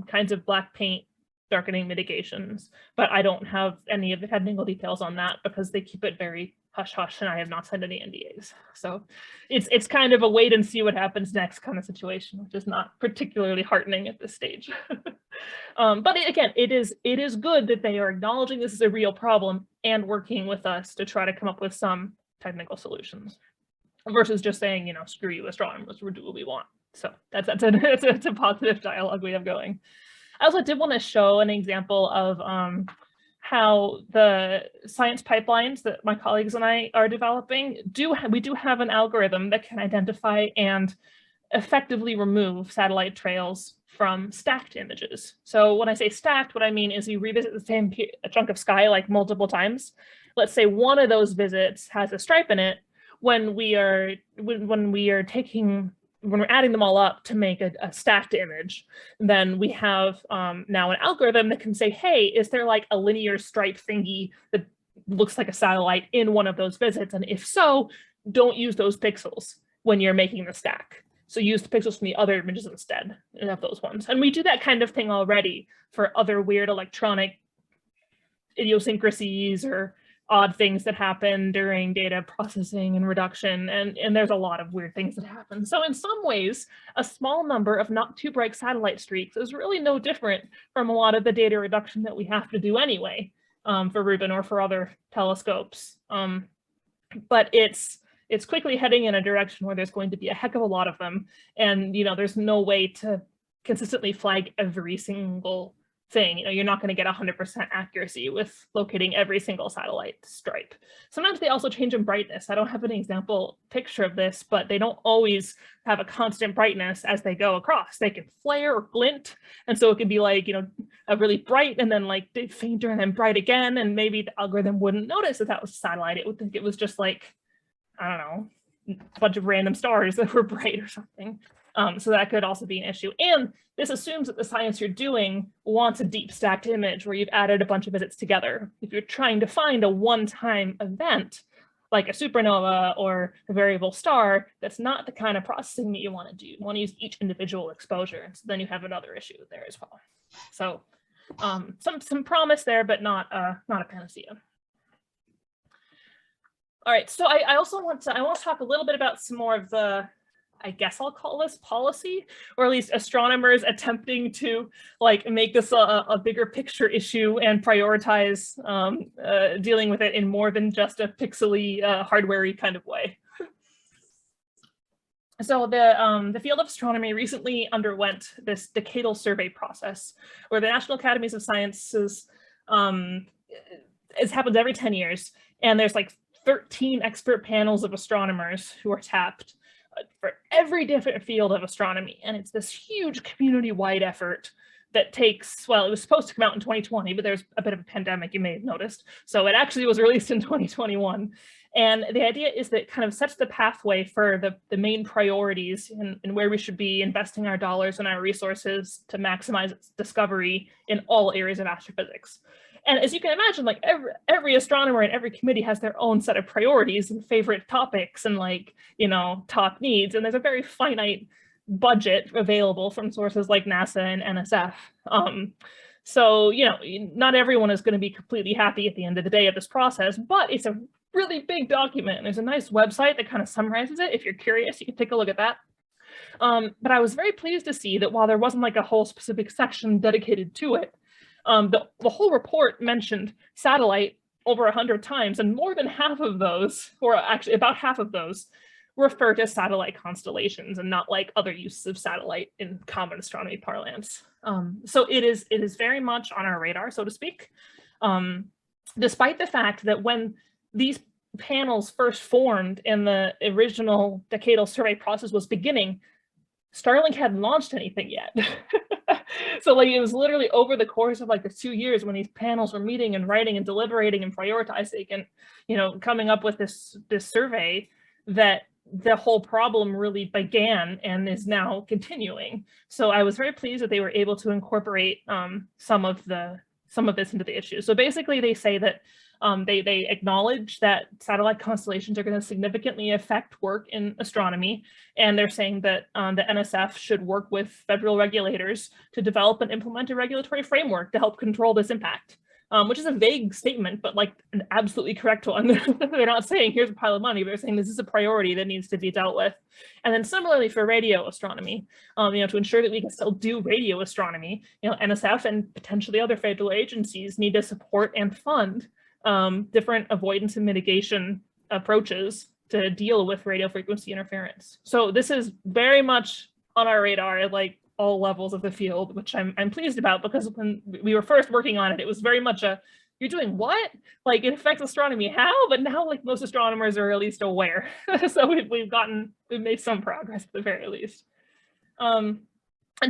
kinds of black paint darkening mitigations, but I don't have any of the technical details on that because they keep it very hush-hush and I have not signed any NDAs. So it's kind of a wait and see what happens next kind of situation, which is not particularly heartening at this stage. But again, it is good that they are acknowledging this is a real problem and working with us to try to come up with some technical solutions, versus just saying, you know, screw you astronomers, we'll do what we want. So that's a positive dialogue we have going. I also did want to show an example of how the science pipelines that my colleagues and I are developing we do have an algorithm that can identify and effectively remove satellite trails from stacked images. So when I say stacked, what I mean is you revisit the same chunk of sky like multiple times. Let's say one of those visits has a stripe in it. When we're adding them all up to make a stacked image, then we have now an algorithm that can say, hey, is there like a linear stripe thingy that looks like a satellite in one of those visits? And if so, don't use those pixels when you're making the stack. So use the pixels from the other images instead and have those ones. And we do that kind of thing already for other weird electronic idiosyncrasies or odd things that happen during data processing and reduction, and there's a lot of weird things that happen. So in some ways, a small number of not too bright satellite streaks is really no different from a lot of the data reduction that we have to do anyway for Rubin or for other telescopes. But it's quickly heading in a direction where there's going to be a heck of a lot of them, and you know, there's no way to consistently flag every single thing. You know, you're not going to get 100% accuracy with locating every single satellite stripe. Sometimes they also change in brightness. I don't have an example picture of this, but they don't always have a constant brightness as they go across. They can flare or glint, and so it can be like, you know, a really bright and then like fainter and then bright again, and maybe the algorithm wouldn't notice that was a satellite. It would think it was just like, I don't know, a bunch of random stars that were bright or something. So that could also be an issue. And this assumes that the science you're doing wants a deep stacked image where you've added a bunch of visits together. If you're trying to find a one-time event, like a supernova or a variable star, that's not the kind of processing that you want to do. You want to use each individual exposure. So then you have another issue there as well. So some promise there, but not a panacea. All right, so I also want to talk a little bit about some more of the, I guess I'll call this policy, or at least astronomers attempting to like make this a bigger picture issue and prioritize dealing with it in more than just a pixely hardware-y kind of way. So the field of astronomy recently underwent this decadal survey process where the National Academies of Sciences, it happens every 10 years, and there's like 13 expert panels of astronomers who are tapped for every different field of astronomy. And it's this huge community-wide effort that takes, well, it was supposed to come out in 2020, but there's a bit of a pandemic, you may have noticed. So it actually was released in 2021. And the idea is that it kind of sets the pathway for the main priorities and where we should be investing our dollars and our resources to maximize discovery in all areas of astrophysics. And as you can imagine, like every astronomer and every committee has their own set of priorities and favorite topics and like, you know, top needs. And there's a very finite budget available from sources like NASA and NSF. So, you know, not everyone is going to be completely happy at the end of the day of this process, but it's a really big document. And there's a nice website that kind of summarizes it. If you're curious, you can take a look at that. But I was very pleased to see that while there wasn't like a whole specific section dedicated to it, the whole report mentioned satellite over 100 times, and more than half of those, or actually about half of those, refer to satellite constellations and not like other uses of satellite in common astronomy parlance. So it is very much on our radar, so to speak, despite the fact that when these panels first formed and the original decadal survey process was beginning, Starlink hadn't launched anything yet. So like it was literally over the course of like the 2 years when these panels were meeting and writing and deliberating and prioritizing and, you know, coming up with this survey that the whole problem really began and is now continuing. So I was very pleased that they were able to incorporate some of this into the issue. So basically they say that they acknowledge that satellite constellations are going to significantly affect work in astronomy, and they're saying that the NSF should work with federal regulators to develop and implement a regulatory framework to help control this impact, which is a vague statement, but like an absolutely correct one. They're not saying here's a pile of money, but they're saying this is a priority that needs to be dealt with. And then similarly for radio astronomy, you know, to ensure that we can still do radio astronomy, you know, NSF and potentially other federal agencies need to support and fund different avoidance and mitigation approaches to deal with radio frequency interference. So this is very much on our radar at like all levels of the field, which I'm pleased about, because when we were first working on it, it was very much a, you're doing what? Like it affects astronomy, how? But now like most astronomers are at least aware. So we've made some progress at the very least. And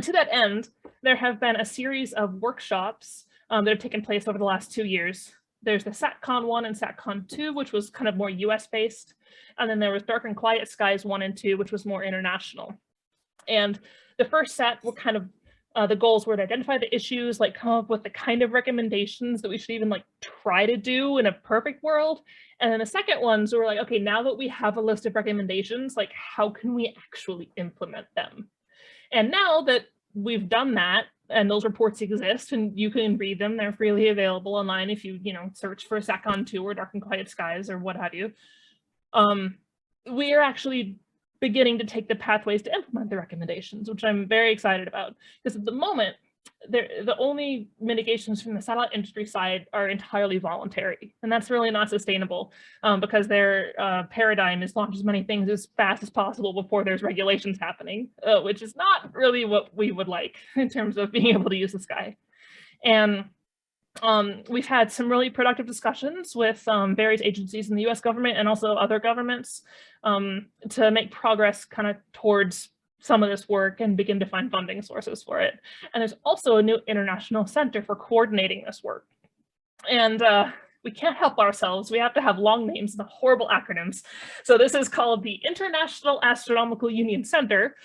to that end, there have been a series of workshops that have taken place over the last 2 years. There's the SatCon 1 and SatCon 2, which was kind of more US based. And then there was Dark and Quiet Skies 1 and 2, which was more international. And the first set were kind of, the goals were to identify the issues, like come up with the kind of recommendations that we should even like try to do in a perfect world. And then the second ones were like, okay, now that we have a list of recommendations, like how can we actually implement them? And now that we've done that, and those reports exist and you can read them, they're freely available online if you search for SatCon 2 or Dark and Quiet Skies or what have you. We are actually beginning to take the pathways to implement the recommendations, which I'm very excited about, because at the moment, the only mitigations from the satellite industry side are entirely voluntary, and that's really not sustainable because their paradigm is launch as many things as fast as possible before there's regulations happening, which is not really what we would like in terms of being able to use the sky. And we've had some really productive discussions with various agencies in the US government and also other governments to make progress kind of towards some of this work and begin to find funding sources for it. And there's also a new international center for coordinating this work. And we can't help ourselves. We have to have long names and horrible acronyms. So this is called the International Astronomical Union Center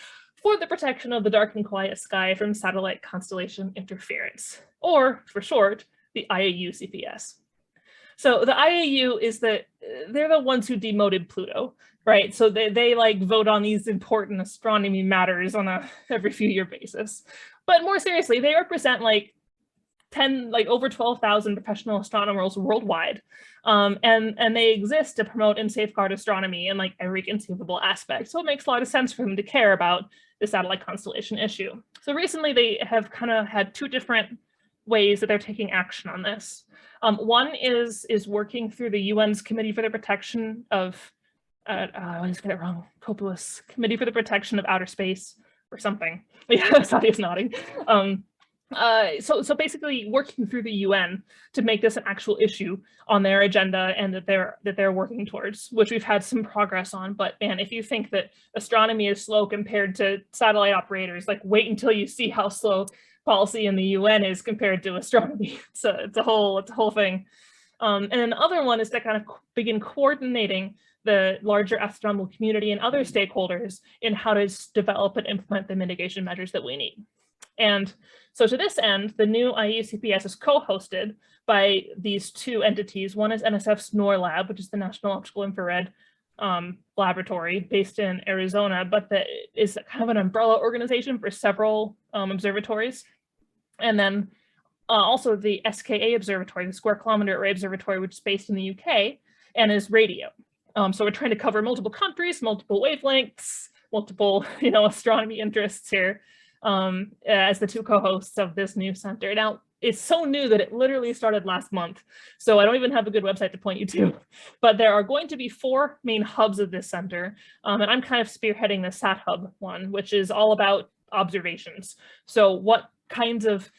for the Protection of the Dark and Quiet Sky from Satellite Constellation Interference, or for short, the IAU-CPS. So the IAU is they're the ones who demoted Pluto, right? So they like vote on these important astronomy matters on a every few year basis. But more seriously, they represent like over 12,000 professional astronomers worldwide. And they exist to promote and safeguard astronomy in like every conceivable aspect. So it makes a lot of sense for them to care about the satellite constellation issue. So recently they have kind of had two different ways that they're taking action on this. One is working through the UN's Committee for the Protection of, I always get it wrong, Copulis, Committee for the Protection of Outer Space or something. Yeah, Sadia's nodding. So basically working through the UN to make this an actual issue on their agenda and that they're working towards, which we've had some progress on. But man, if you think that astronomy is slow compared to satellite operators, like wait until you see how slow policy in the UN is compared to astronomy. So it's a whole thing. And then the other one is to kind of begin coordinating the larger astronomical community and other stakeholders in how to develop and implement the mitigation measures that we need. And so to this end, the new IECPS is co-hosted by these two entities. One is NSF's NOR Lab, which is the National Optical Infrared Laboratory based in Arizona, but that is kind of an umbrella organization for several observatories. And then also the SKA Observatory, the Square Kilometer Array Observatory, which is based in the UK and is radio. So we're trying to cover multiple countries, multiple wavelengths, multiple astronomy interests here as the two co-hosts of this new center. Now, it's so new that it literally started last month, so I don't even have a good website to point you to, but there are going to be 4 main hubs of this center, and I'm kind of spearheading the Sat Hub one, which is all about observations. So what kinds of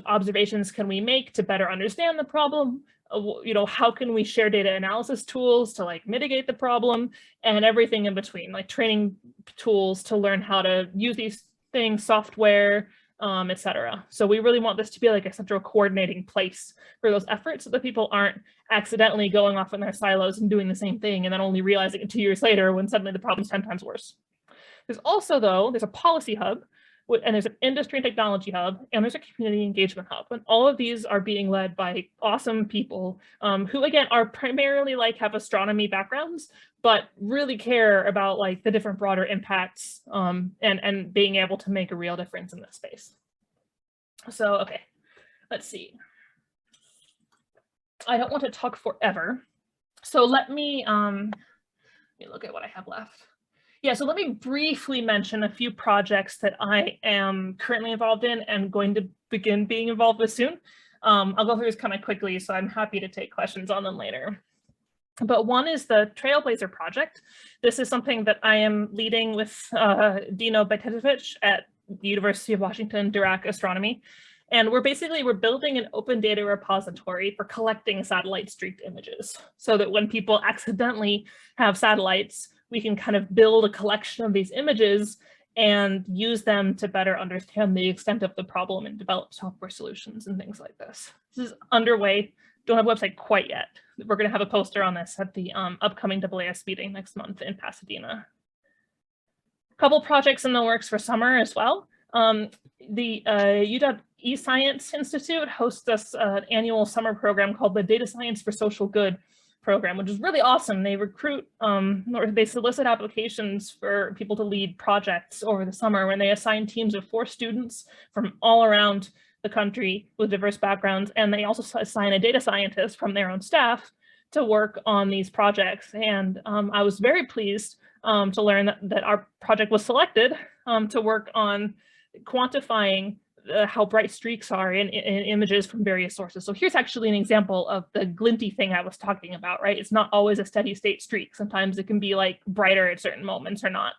observations can we make to better understand the problem? How can we share data analysis tools to like mitigate the problem, and everything in between, like training tools to learn how to use these things, software, etc. So we really want this to be like a central coordinating place for those efforts so that people aren't accidentally going off in their silos and doing the same thing and then only realizing it 2 years later when suddenly the problem's 10 times worse. There's also, though, there's a policy hub, and there's an industry and technology hub, and there's a community engagement hub. And all of these are being led by awesome people who, again, are primarily have astronomy backgrounds, but really care about like the different broader impacts and being able to make a real difference in this space. So, okay, let's see. I don't want to talk forever. So let me look at what I have left. Yeah, so let me briefly mention a few projects that I am currently involved in and going to begin being involved with soon. I'll go through this kind of quickly, so I'm happy to take questions on them later. But one is the Trailblazer project. This is something that I am leading with Dino Bajtetovic at the University of Washington Dirac Astronomy. And we're building an open data repository for collecting satellite streaked images so that when people accidentally have satellites, we can kind of build a collection of these images and use them to better understand the extent of the problem and develop software solutions and things like this. This is underway. Don't have a website quite yet. We're going to have a poster on this at the upcoming AAS meeting next month in Pasadena. A couple projects in the works for summer as well. The UW eScience Institute hosts us an annual summer program called the Data Science for Social Good program, which is really awesome. They recruit or they solicit applications for people to lead projects over the summer, when they assign teams of 4 students from all around the country with diverse backgrounds, and they also assign a data scientist from their own staff to work on these projects. And I was very pleased to learn that our project was selected to work on quantifying how bright streaks are in images from various sources. So here's actually an example of the glinty thing I was talking about, right? It's not always a steady state streak. Sometimes it can be like brighter at certain moments or not.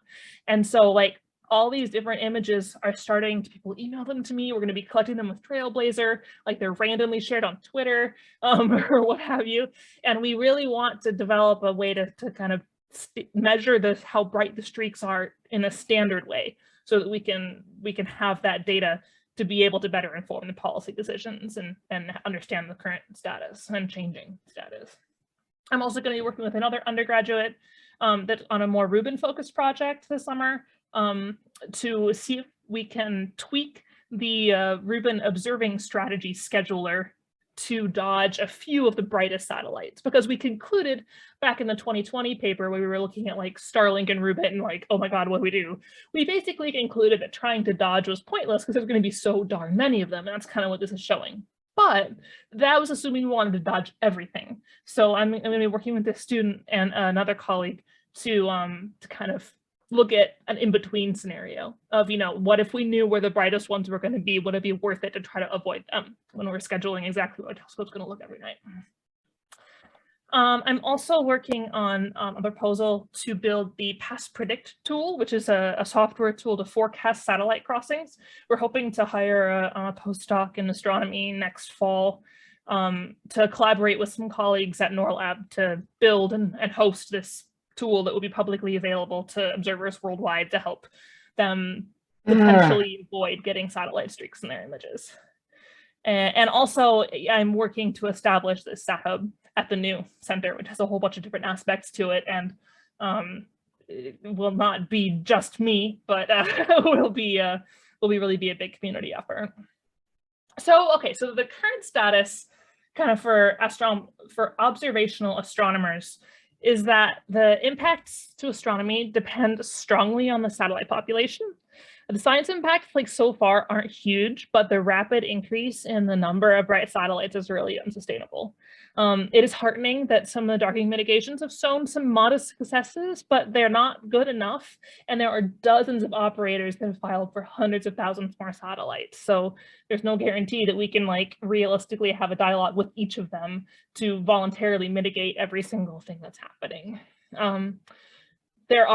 And so like all these different images are starting to, people email them to me. We're going to be collecting them with Trailblazer, like they're randomly shared on Twitter or what have you. And we really want to develop a way to kind of measure how bright the streaks are in a standard way, so that we can have that data to be able to better inform the policy decisions and understand the current status and changing status. I'm also going to be working with another undergraduate that's on a more Rubin focused project this summer to see if we can tweak the Rubin observing strategy scheduler to dodge a few of the brightest satellites, because we concluded back in the 2020 paper where we were looking at like Starlink and Rubin and like, oh my God, what do we do? We basically concluded that trying to dodge was pointless because there's going to be so darn many of them. And that's kind of what this is showing. But that was assuming we wanted to dodge everything. So I'm going to be working with this student and another colleague to kind of look at an in-between scenario of, what if we knew where the brightest ones were going to be? Would it be worth it to try to avoid them when we're scheduling exactly what a telescope's going to look every night? I'm also working on a proposal to build the Past Predict tool, which is a software tool to forecast satellite crossings. We're hoping to hire a postdoc in astronomy next fall to collaborate with some colleagues at NORLab to build and host this tool that will be publicly available to observers worldwide to help them potentially avoid getting satellite streaks in their images. And also, I'm working to establish this sat hub at the new center, which has a whole bunch of different aspects to it, and it will not be just me, but will really be a big community effort. So, okay, so the current status kind of for observational astronomers is that the impacts to astronomy depend strongly on the satellite population. The science impacts, like, so far aren't huge, but the rapid increase in the number of bright satellites is really unsustainable. It is heartening that some of the darkening mitigations have shown some modest successes, but they're not good enough. And there are dozens of operators that have filed for hundreds of thousands more satellites. So there's no guarantee that we can, like, realistically have a dialogue with each of them to voluntarily mitigate every single thing that's happening. There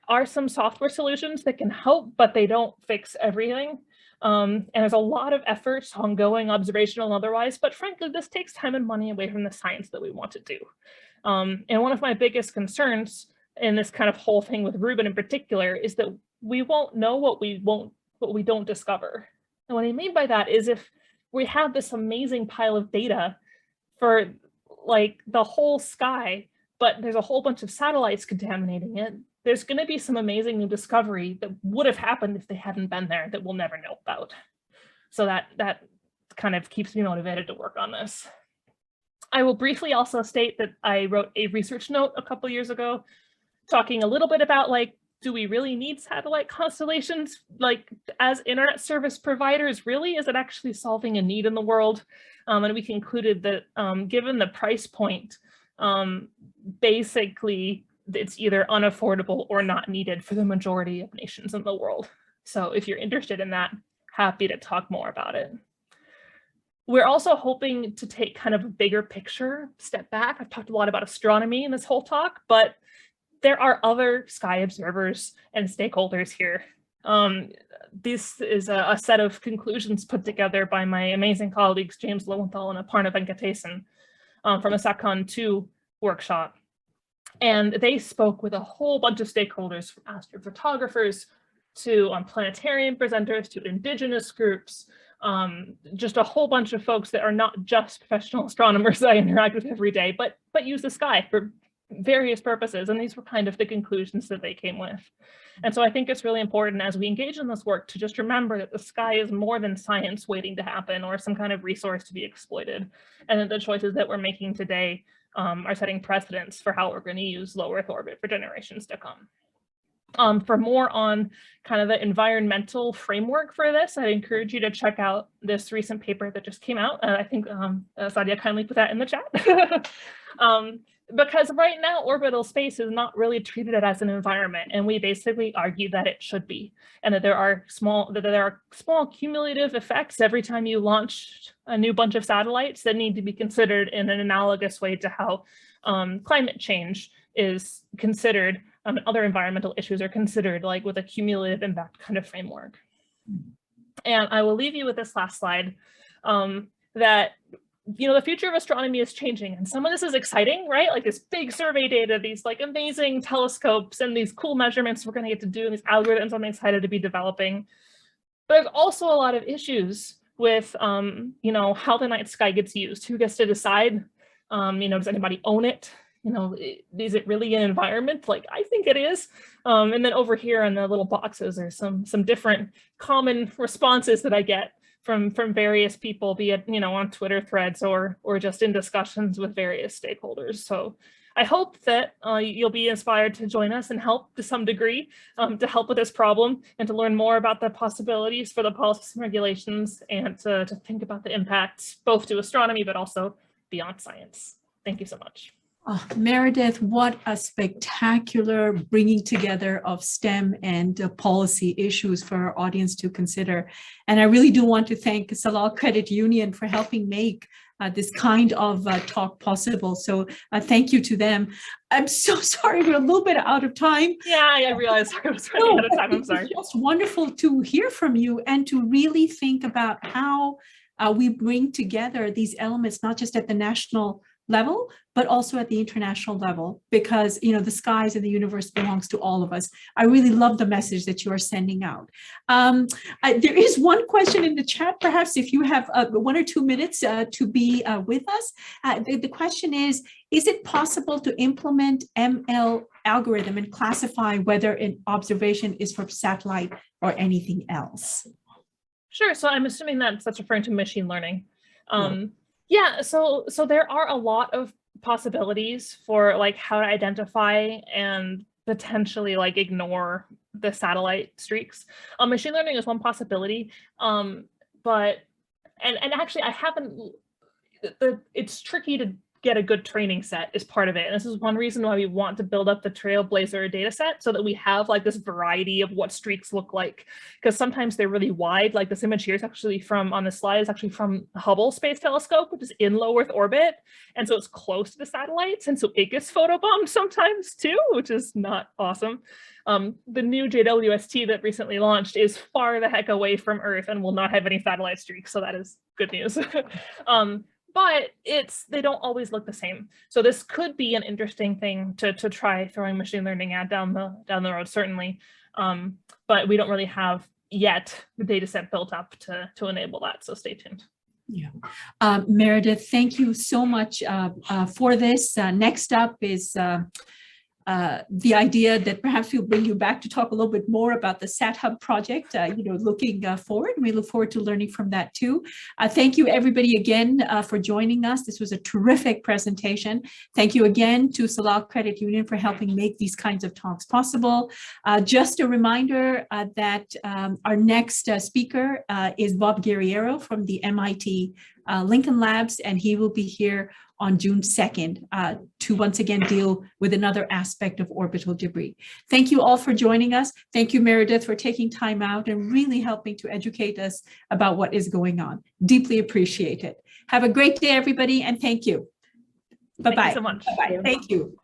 are some software solutions that can help, but they don't fix everything. And there's a lot of efforts, ongoing, observational, and otherwise, but frankly, this takes time and money away from the science that we want to do. And one of my biggest concerns in this kind of whole thing with Rubin in particular is that we won't know what we don't discover. And what I mean by that is, if we have this amazing pile of data for, like, the whole sky, but there's a whole bunch of satellites contaminating it, there's going to be some amazing new discovery that would have happened if they hadn't been there that we'll never know about. So that kind of keeps me motivated to work on this. I will briefly also state that I wrote a research note a couple years ago talking a little bit about, like, do we really need satellite constellations, like, as internet service providers? Really, is it actually solving a need in the world? And we concluded that given the price point, basically, it's either unaffordable or not needed for the majority of nations in the world. So if you're interested in that, happy to talk more about it. We're also hoping to take kind of a bigger picture, step back. I've talked a lot about astronomy in this whole talk, but there are other sky observers and stakeholders here. This is a set of conclusions put together by my amazing colleagues, James Lowenthal and Aparna Venkatesan, from a SatCon 2 workshop. And they spoke with a whole bunch of stakeholders, from astrophotographers to planetarium presenters to indigenous groups, just a whole bunch of folks that are not just professional astronomers that I interact with every day, but use the sky for various purposes. And these were kind of the conclusions that they came with. And so I think it's really important as we engage in this work to just remember that the sky is more than science waiting to happen or some kind of resource to be exploited. And that the choices that we're making today are setting precedents for how we're going to use low Earth orbit for generations to come. For more on kind of the environmental framework for this, I'd encourage you to check out this recent paper that just came out. I think Sadia kindly put that in the chat. Because right now, orbital space is not really treated as an environment, and we basically argue that it should be, and that there are small cumulative effects every time you launch a new bunch of satellites that need to be considered in an analogous way to how climate change is considered, and other environmental issues are considered, like with a cumulative impact kind of framework. And I will leave you with this last slide, that the future of astronomy is changing, and some of this is exciting, right? Like this big survey data, these like amazing telescopes and these cool measurements we're going to get to do, and these algorithms I'm excited to be developing. But there's also a lot of issues with, how the night sky gets used. Who gets to decide? Does anybody own it? Is it really an environment? Like, I think it is. And then over here in the little boxes, there's some different common responses that I get from various people, be it, on Twitter threads or just in discussions with various stakeholders. So I hope that you'll be inspired to join us and help to some degree to help with this problem and to learn more about the possibilities for the policies and regulations, and to think about the impacts both to astronomy, but also beyond science. Thank you so much. Oh, Meredith, what a spectacular bringing together of STEM and policy issues for our audience to consider. And I really do want to thank Salal Credit Union for helping make this kind of talk possible. So thank you to them. I'm so sorry, we're a little bit out of time. Yeah, I realized I was running out of time. I'm sorry. It's just wonderful to hear from you and to really think about how we bring together these elements, not just at the national level, but also at the international level, because the skies and the universe belongs to all of us. I really love the message that you are sending out. There is one question in the chat, perhaps if you have 1 or 2 minutes to be with us. The question is it possible to implement ML algorithm and classify whether an observation is from satellite or anything else? Sure, so I'm assuming that's referring to machine learning. Yeah, so there are a lot of possibilities for like how to identify and potentially like ignore the satellite streaks. Machine learning is one possibility, but actually I haven't. It's tricky to get a good training set is part of it. And this is one reason why we want to build up the Trailblazer data set so that we have like this variety of what streaks look like. Because sometimes they're really wide, like this image here is actually on the slide is actually from Hubble Space Telescope, which is in low Earth orbit. And so it's close to the satellites. And so it gets photobombed sometimes too, which is not awesome. The new JWST that recently launched is far the heck away from Earth and will not have any satellite streaks. So that is good news. But they don't always look the same. So this could be an interesting thing to try throwing machine learning at down the road, certainly. But we don't really have yet the data set built up to enable that. So stay tuned. Yeah. Meredith, thank you so much for this. Next up is the idea that perhaps we'll bring you back to talk a little bit more about the SatHub project, looking forward. We look forward to learning from that too. Thank you everybody again for joining us. This was a terrific presentation. Thank you again to Salal Credit Union for helping make these kinds of talks possible. Just a reminder that our next speaker is Bob Guerriero from the MIT Lincoln Labs, and he will be here on June 2nd to once again deal with another aspect of orbital debris. Thank you all for joining us. Thank you, Meredith, for taking time out and really helping to educate us about what is going on. Deeply appreciate it. Have a great day, everybody, and thank you. Bye-bye. Thank you so much. Bye-bye. Thank you.